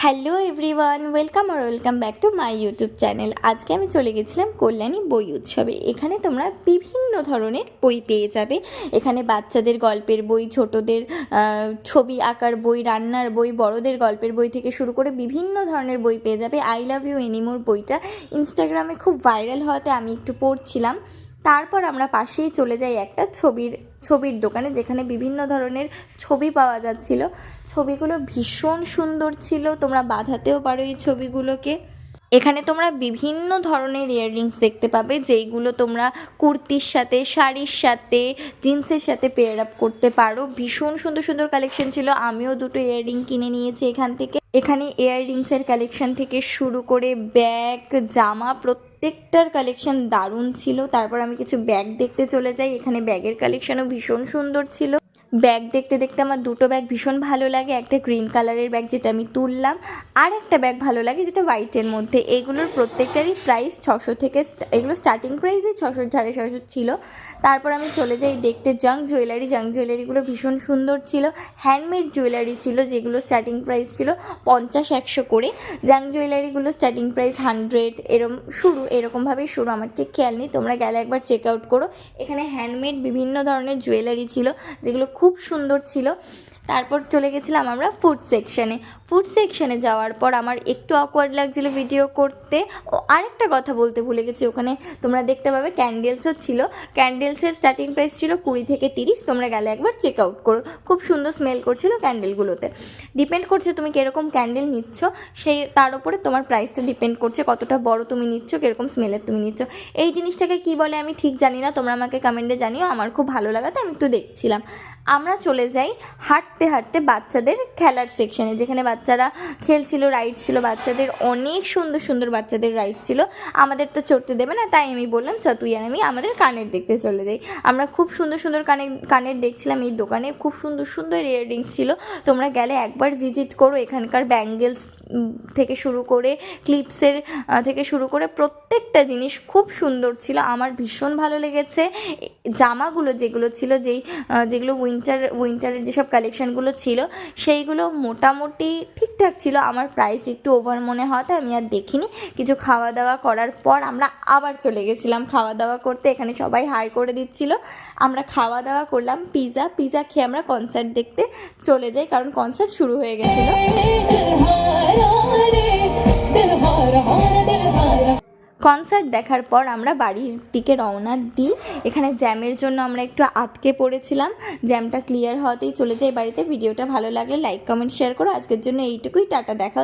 Hello everyone, welcome back to my YouTube channel. আজকে আমি চলে গেছিলাম কল্যাণী বই উৎসবে। এখানে তোমরা বিভিন্ন ধরনের বই পেয়ে যাবে। এখানে বাচ্চাদের গল্পের বই, ছোটদের ছবি আঁকার বই, রান্নার বই, বড়দের গল্পের বই থেকে শুরু করে বিভিন্ন ধরনের বই পেয়ে যাবে। আই লাভ ইউ এনিমোর বইটা ইনস্টাগ্রামে খুব ভাইরাল হওয়াতে আমি একটু পড়ছিলাম। তারপর আমরা পাশেই চলে যাই একটা ছবির দোকানে, যেখানে বিভিন্ন ধরনের ছবি পাওয়া যাচ্ছিল। ছবিগুলো ভীষণ সুন্দর ছিল, তোমরা বাঁধাতেও পারো এই ছবিগুলোকে। এখানে তোমরা বিভিন্ন ধরনের ইয়াররিংস দেখতে পাবে, যেইগুলো তোমরা কুর্তির সাথে, শাড়ির সাথে, জিন্সের সাথে পেয়ার আপ করতে পারো। ভীষণ সুন্দর সুন্দর কালেকশন ছিল। আমিও দুটো ইয়াররিং কিনে নিয়েছি এখান থেকে। এখানে ইয়াররিংসের কালেকশন থেকে শুরু করে ব্যাগ, জামা, প্রত্যেকটার কালেকশন দারুণ ছিল। তারপর আমি কিছু ব্যাগ দেখতে চলে যাই। এখানে ব্যাগের কালেকশনও ভীষণ সুন্দর ছিল। ব্যাগ দেখতে দেখতে আমার দুটো ব্যাগ ভীষণ ভালো লাগে। একটা গ্রিন কালারের ব্যাগ, যেটা আমি তুললাম, আর একটা ব্যাগ ভালো লাগে যেটা হোয়াইটের মধ্যে। এগুলোর প্রত্যেকটারই প্রাইস 600 থেকে, এগুলো স্টার্টিং প্রাইসই 600 650 ছিল। তারপর আমি চলে যাই দেখতে জাঙ্ক জুয়েলারিগুলো ভীষণ সুন্দর ছিল। হ্যান্ডমেড জুয়েলারি ছিল, যেগুলো স্টার্টিং প্রাইস ছিল 50-100 করে। জাঙ্ক জুয়েলারিগুলো স্টার্টিং প্রাইস 100 এরকমভাবেই শুরু। আমার ঠিক খেয়াল নেই, তোমরা গেলে একবার চেক আউট করো। এখানে হ্যান্ডমেড বিভিন্ন ধরনের জুয়েলারি ছিল, যেগুলো খুব সুন্দর ছিল। তারপর চলে গেছিলাম আমরা ফুড সেকশনে যাওয়ার পর আমার একটু অকওয়ার্ড লাগছিলো ভিডিও করতে। ও আরেকটা কথা বলতে ভুলে গেছি, ওখানে তোমরা দেখতে পাবে ক্যান্ডেলসও ছিল। ক্যান্ডেলসের স্টার্টিং প্রাইস ছিল 20 থেকে 30। তোমরা গেলে একবার চেক আউট করো, খুব সুন্দর স্মেল করছিল ক্যান্ডেলগুলোতে। ডিপেন্ড করছে তুমি কীরকম ক্যান্ডেল নিচ্ছ, তার উপরে তোমার প্রাইসটা ডিপেন্ড করছে, কতটা বড় তুমি নিচ্ছ, কীরকম স্মেলের তুমি নিচ্ছ। এই জিনিসটাকে কী বলে আমি ঠিক জানি না, তোমরা আমাকে কমেন্টে জানিও। আমার খুব ভালো লাগাতে আমি একটু দেখছিলাম। আমরা চলে যাই হাঁটতে হাঁটতে বাচ্চাদের খেলার সেকশনে, যেখানে বাচ্চারা খেলছিল, রাইডস ছিল বাচ্চাদের, অনেক সুন্দর সুন্দর বাচ্চাদের রাইডস ছিল। আমাদের তো চড়তে দেবে না, তাই আমি বললাম চ তুই আর আমি আমাদের কানের দেখতে চলে যাই। আমরা খুব সুন্দর সুন্দর কানের দেখছিলাম। এই দোকানে খুব সুন্দর সুন্দর ইয়াররিংস ছিল, তোমরা গেলে একবার ভিজিট করো। এখানকার ব্যাঙ্গেলস থেকে শুরু করে, ক্লিপসের থেকে শুরু করে প্রত্যেকটা জিনিস খুব সুন্দর ছিল, আমার ভীষণ ভালো লেগেছে। জামাগুলো যেগুলো ছিল, যেগুলো উইন্টারের যেসব কালেকশানগুলো ছিল, সেইগুলো মোটামুটি ঠিকঠাক ছিল। আমার প্রাইস একটু ওভার মনে হয়, তাই আমি আর দেখিনি। কিছু খাওয়া দাওয়া করার পর আমরা আবার চলে গেছিলাম খাওয়া দাওয়া করতে। এখানে সবাই হাই করে দিচ্ছিল, আমরা খাওয়া দাওয়া করলাম। পিৎজা খেয়ে আমরা কনসার্ট দেখতে চলে যাই, কারণ কনসার্ট শুরু হয়ে গেছিলো। কনসার্ট দেখার পর আমরা বাড়ির দিকে রওনা দিই। এখানে জ্যামের জন্য আমরা একটু আটকে পড়েছিলাম। জ্যামটা ক্লিয়ার হওয়াতেই চলে যাই বাড়িতে। ভিডিওটা ভালো লাগলে লাইক, কমেন্ট, শেয়ার করো। আজকের জন্য এইটুকুই, টাটা, দেখা।